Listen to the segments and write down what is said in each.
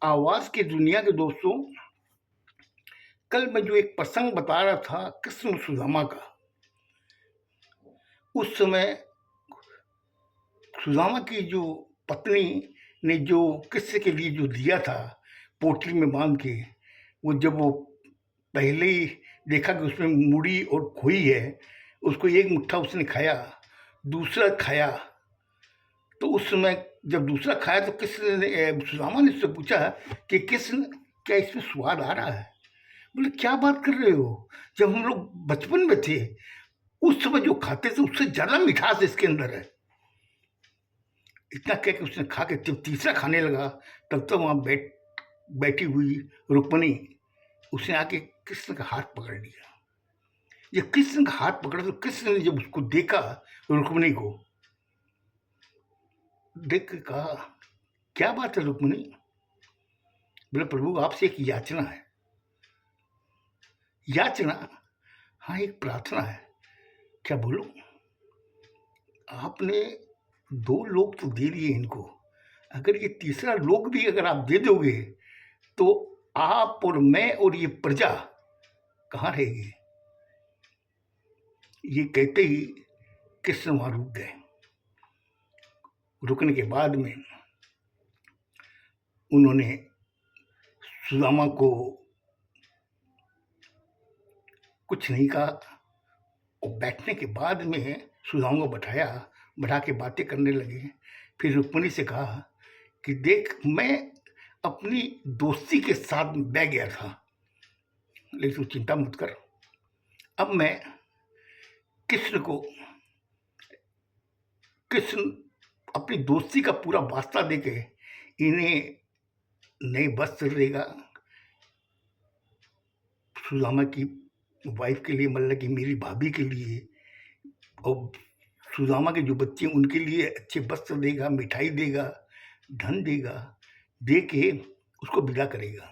आवाज की दुनिया के दोस्तों, कल मैं जो एक प्रसंग बता रहा था कृष्ण सुदामा का। उस समय सुदामा की जो पत्नी ने जो कृष्ण के लिए जो दिया था पोटली में बांध के, वो जब वो पहले ही देखा कि उसमें मूढ़ी और खोई है, उसको एक मुट्ठा उसने खाया, दूसरा खाया। तो उस समय जब दूसरा खाया तो कृष्ण ने सुदामा ने उससे पूछा कि कृष्ण, क्या इसमें स्वाद आ रहा है? बोले, क्या बात कर रहे हो? जब हम लोग बचपन में थे उस समय जो खाते थे उससे ज्यादा मिठास इसके अंदर है। इतना कह के उसने खा के जब तीसरा खाने लगा, तब तक वहां बैठी हुई रुक्मणी, उसने आके कृष्ण का हाथ पकड़ लिया। जब कृष्ण का हाथ पकड़ा तो कृष्ण ने जब उसको देखा, रुक्मणी को देख के कहा, क्या बात है रुक्मणी? बोले, प्रभु आपसे एक याचना है। याचना? हाँ, एक प्रार्थना है। क्या बोलो? आपने 2 लोग तो दे दिए इनको, अगर ये तीसरा लोग भी अगर आप दे दोगे तो आप और मैं और ये प्रजा कहाँ रहेगी? ये कहते ही कृष्ण वहां रुक गए। रुकने के बाद में उन्होंने सुदामा को कुछ नहीं कहा और बैठने के बाद में सुदामा को बैठा के बातें करने लगे। फिर रुक्मणी से कहा कि देख, मैं अपनी दोस्ती के साथ बह गया था, लेकिन तू चिंता मत कर। अब मैं कृष्ण अपनी दोस्ती का पूरा वास्ता देके इन्हें नए वस्त्र देगा। सुदामा की वाइफ के लिए, मतलब कि मेरी भाभी के लिए, और सुदामा के जो बच्चे उनके लिए अच्छे वस्त्र देगा, मिठाई देगा, धन देगा, दे के उसको विदा करेगा।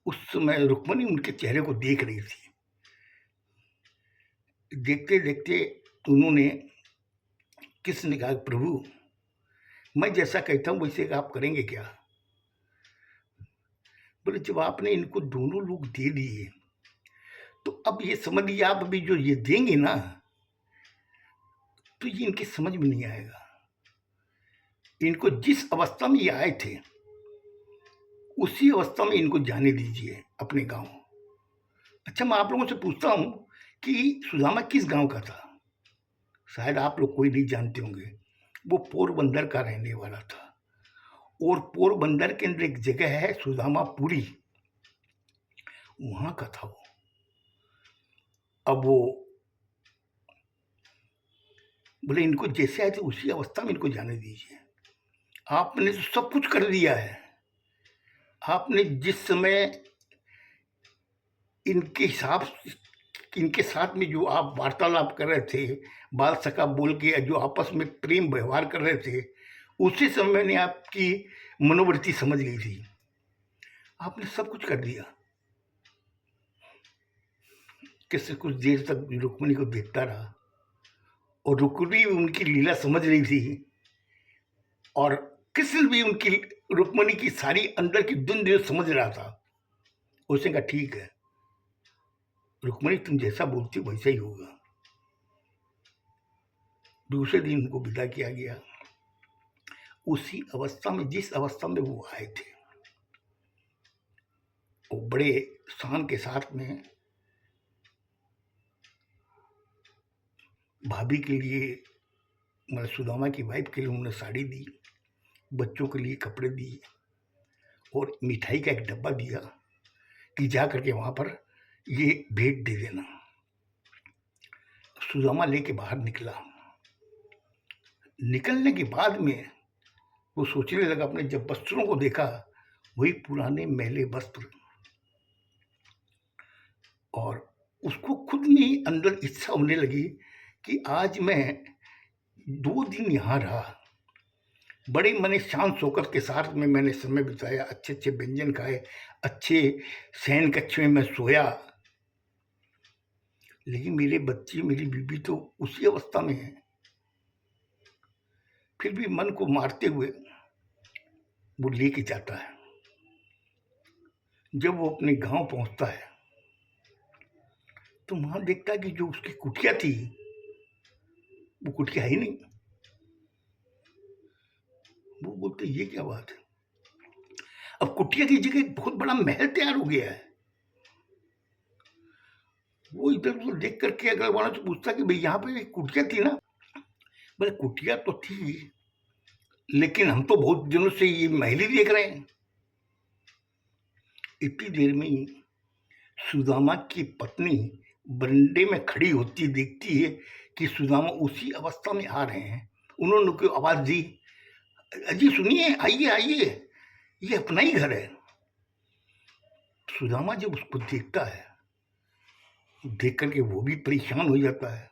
उस समय रुक्मणी उनके चेहरे को देख रही थी। देखते देखते उन्होंने कृष्ण ने कहा, प्रभु मैं जैसा कहता हूं वैसे आप करेंगे क्या? बोले, जब आपने इनको दोनों लोग दे दिए तो अब ये समझ लीजिए, आप अभी जो ये देंगे ना तो ये इनकी समझ में नहीं आएगा। इनको जिस अवस्था में ये आए थे उसी अवस्था में इनको जाने दीजिए अपने गांव। अच्छा, मैं आप लोगों से पूछता हूं कि सुदामा किस गांव का था? शायद आप लोग कोई नहीं जानते होंगे। वो पोरबंदर का रहने वाला था, और पोरबंदर के अंदर एक जगह है सुदामापुरी, वहां का था वो। अब वो बोले, इनको जैसे आए थे उसी अवस्था में इनको जाने दीजिए। आपने तो सब कुछ कर दिया है। आपने जिस समय इनके साथ में जो आप वार्तालाप कर रहे थे, बाल सखा बोल के जो आपस में प्रेम व्यवहार कर रहे थे, उसी समय मैंने आपकी मनोवृत्ति समझ गई थी। आपने सब कुछ कर दिया। किसी कुछ देर तक रुक्मणी को देखता रहा, और रुक्मणी उनकी लीला समझ रही थी, और कृष्ण भी उनकी रुक्मणी की सारी अंदर की धुन समझ रहा था। उसने कहा, ठीक है रुक्मणी, तुम जैसा बोलती हो वैसा ही होगा। दूसरे दिन उनको विदा किया गया, उसी अवस्था में जिस अवस्था में वो आए थे। वो बड़े शान के साथ में भाभी के लिए, मतलब सुदामा की वाइफ के लिए उन्होंने साड़ी दी, बच्चों के लिए कपड़े दिए, और मिठाई का एक डब्बा दिया कि जा करके वहां पर ये भेंट दे देना। सुदामा लेके बाहर निकला। निकलने के बाद में वो सोचने लगा, अपने जब वस्त्रों को देखा, वही पुराने मैले वस्त्र, और उसको खुद में अंदर इच्छा होने लगी कि आज मैं 2 दिन यहाँ रहा, बड़े मने शांत शौकत के साथ में मैंने समय बिताया, अच्छे अच्छे व्यंजन खाए, अच्छे शयन कक्ष में मैं सोया, लेकिन मेरे बच्चे, मेरी बीबी तो उसी अवस्था में है। फिर भी मन को मारते हुए वो लेके जाता है। जब वो अपने गांव पहुंचता है तो वहां देखता है कि जो उसकी कुटिया थी वो कुटिया ही नहीं। वो बोलते ये क्या बात है, अब कुटिया की जगह एक बहुत बड़ा महल तैयार हो गया है। वो इधर उधर देख करके अगल वालों से पूछता कि भाई यहाँ पे एक कुटिया थी ना। बोले कुटिया तो थी, लेकिन हम तो बहुत दिनों से ये महल ही देख रहे हैं। इतनी देर में ही सुदामा की पत्नी बरंडे में खड़ी होती देखती है कि सुदामा उसी अवस्था में आ रहे हैं। उन्होंने कोई आवाज दी, अजी सुनिए, आइए आइए, ये अपना ही घर है। सुदामा जब उसको देखता है, देख करके वो भी परेशान हो जाता है।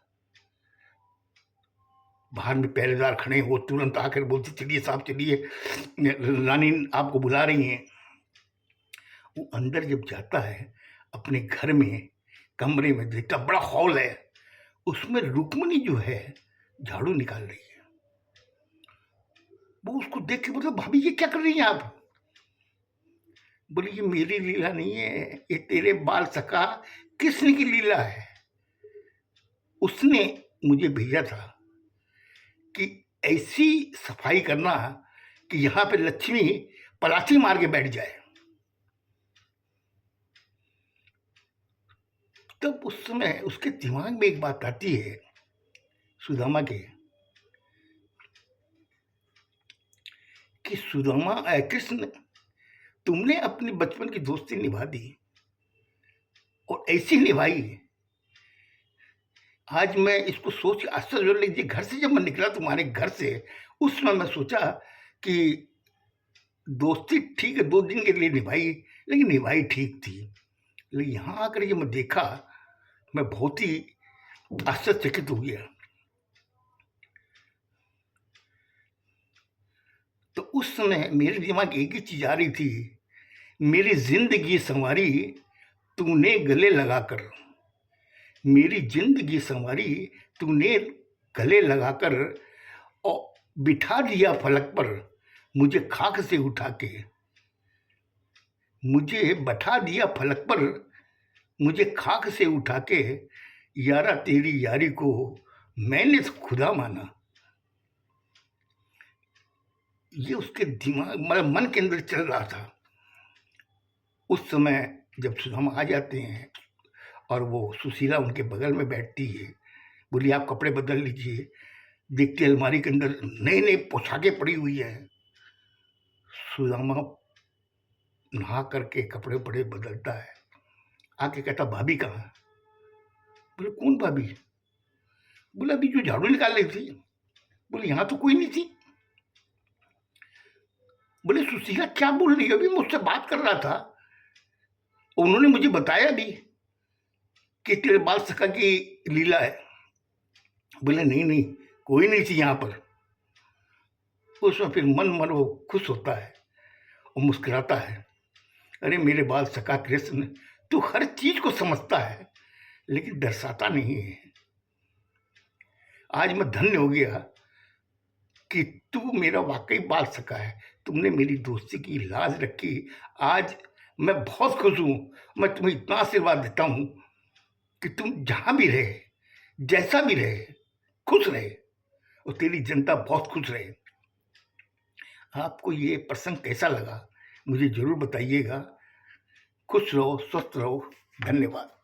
बाहर में पहरेदार खड़े, वो तुरंत आकर बोलते चलिए साहब चलिए, रानी आपको बुला रही हैं। वो अंदर जब जाता है अपने घर में, कमरे में देखता बड़ा हॉल है, उसमें रुक्मणी जो है झाड़ू निकाल रही है। वो उसको देख के बोलता भाभी ये क्या कर रही हैं आप। बोली ये मेरी लीला नहीं है, ये तेरे बाल सखा कृष्ण की लीला है। उसने मुझे भेजा था कि ऐसी सफाई करना कि यहां पे लक्ष्मी पलाठी मार के बैठ जाए। तब उस समय उसके दिमाग में एक बात आती है सुदामा के, कि सुदामा कृष्ण, तुमने अपनी बचपन की दोस्ती निभा दी और ऐसी निभाई। आज मैं इसको सोच आश्चर्य हो लीजिए, घर से जब मैं निकला तुम्हारे घर से, उस समय मैं सोचा कि दोस्ती ठीक है 2 दिन के लिए निभाई, लेकिन निभाई ठीक थी। लेकिन यहाँ आकर जब मैं देखा, मैं बहुत ही आश्चर्यचकित हो गया। तो उस समय मेरे दिमाग एक ही चीज आ रही थी, मेरी जिंदगी संवारी तूने गले लगाकर, मेरी जिंदगी संवारी तूने गले लगाकर, और बिठा दिया फलक पर मुझे खाक से उठा के, मुझे बैठा दिया फलक पर मुझे खाक से उठा के, यारा तेरी यारी को मैंने खुदा माना। ये उसके दिमाग मतलब मन के अंदर चल रहा था। उस समय जब सुदामा आ जाते हैं और वो सुशीला उनके बगल में बैठती है, बोली आप कपड़े बदल लीजिए। देखती अलमारी के अंदर नई नई पोशाकें पड़ी हुई है। सुदामा नहा करके कपड़े बड़े बदलता है, आके कहता भाभी कहाँ। बोले कौन भाभी। बोले अभी जो झाड़ू निकाल रही थी। बोले यहाँ तो कोई नहीं थी। बोले सुशीला क्या बोल रही है, अभी मुझसे बात कर रहा था, उन्होंने मुझे बताया भी कि तेरे बाल सखा की लीला है। बोले नहीं नहीं कोई नहीं थी यहाँ पर। उसमें फिर मन मन वो खुश होता है और मुस्कुराता है, अरे मेरे बाल सखा कृष्ण, तू हर चीज को समझता है लेकिन दर्शाता नहीं है। आज मैं धन्य हो गया कि तू मेरा वाकई बाल सखा है, तुमने मेरी दोस्ती की लाज रखी। आज मैं बहुत खुश हूं। मैं तुम्हें इतना आशीर्वाद देता हूं कि तुम जहां भी रहे, जैसा भी रहे, खुश रहे और तेरी जनता बहुत खुश रहे। आपको ये प्रसंग कैसा लगा मुझे जरूर बताइएगा। खुश रहो, स्वस्थ रहो। धन्यवाद।